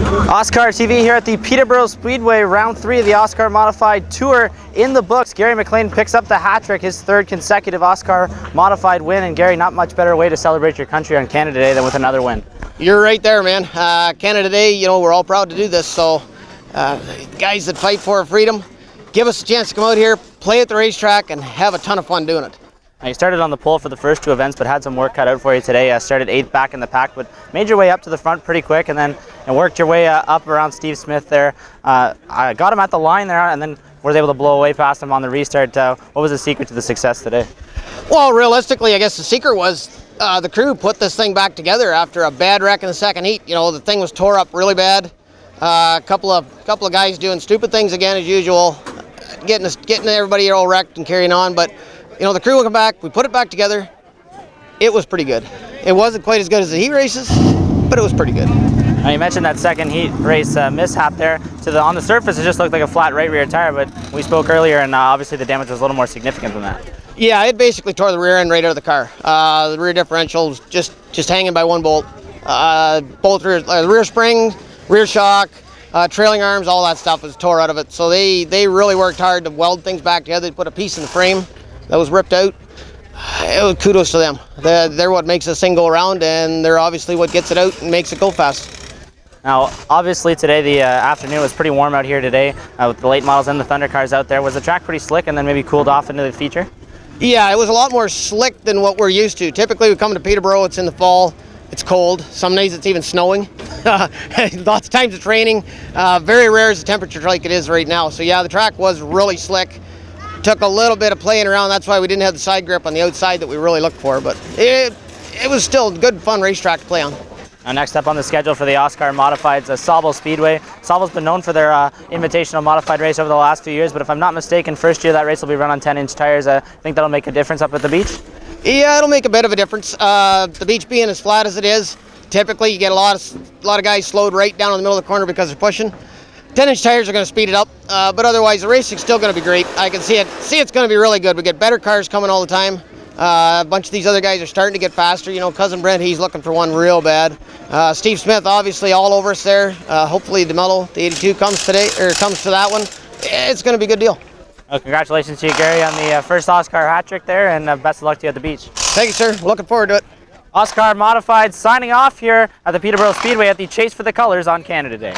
OSCAAR TV here at the Peterborough Speedway, round 3 of the OSCAAR Modified Tour in the books. Gary McLean picks up the hat trick, his 3rd consecutive OSCAAR Modified win. And Gary, not much better way to celebrate your country on Canada Day than with another win. You're right there, man. Canada Day, you know, we're all proud to do this. So guys that fight for our freedom, give us a chance to come out here, play at the racetrack, and have a ton of fun doing it. Now, you started on the pole for the first 2 events, but had some work cut out for you today. Started 8th back in the pack, but made your way up to the front pretty quick, and then worked your way up around Steve Smith there. I got him at the line there, and then was able to blow away past him on the restart. What was the secret to the success today? Well, realistically, I guess the secret was the crew put this thing back together after a bad wreck in the second heat. You know, the thing was tore up really bad. A couple of guys doing stupid things again as usual, getting everybody all wrecked and carrying on, but. You know, the crew will come back, we put it back together. It was pretty good. It wasn't quite as good as the heat races, but it was pretty good. Now, you mentioned that second heat race mishap there. On the surface, it just looked like a flat right rear tire, but we spoke earlier, and obviously the damage was a little more significant than that. Yeah, it basically tore the rear end right out of the car. The rear differential was just hanging by one bolt. Both rear spring, rear shock, trailing arms, all that stuff was tore out of it. So they really worked hard to weld things back together. They put a piece in the frame that was ripped out. It was kudos to them. They're what makes this thing go around, and they're obviously what gets it out and makes it go fast. Now, obviously today, the afternoon was pretty warm out here today with the late models and the Thunder cars out there. Was the track pretty slick and then maybe cooled off into the feature? Yeah, it was a lot more slick than what we're used to. Typically we come to Peterborough, it's in the fall, it's cold. Some days it's even snowing. Lots of times it's raining. Very rare is the temperature like it is right now. So yeah, the track was really slick. Took a little bit of playing around. That's why we didn't have the side grip on the outside that we really looked for, but it was still a good, fun racetrack to play on. Now, next up on the schedule for the OSCAAR Modified is Peterborough Speedway. Peterborough been known for their invitational modified race over the last few years, but if I'm not mistaken, first year that race will be run on 10-inch tires. I think that'll make a difference up at the beach? Yeah, it'll make a bit of a difference. The beach being as flat as it is, typically you get a lot of guys slowed right down in the middle of the corner because they're pushing. 10-inch tires are going to speed it up, but otherwise the racing's still going to be great. I can see it's going to be really good. We get better cars coming all the time. A bunch of these other guys are starting to get faster. You know, Cousin Brent, he's looking for one real bad. Steve Smith, obviously all over us there. Hopefully DeMello, the 82 comes to that one. It's going to be a good deal. Well, congratulations to you, Gary, on the first OSCAAR hat trick there, and best of luck to you at the beach. Thank you, sir. Looking forward to it. OSCAAR Modified signing off here at the Peterborough Speedway at the Chase for the Colors on Canada Day.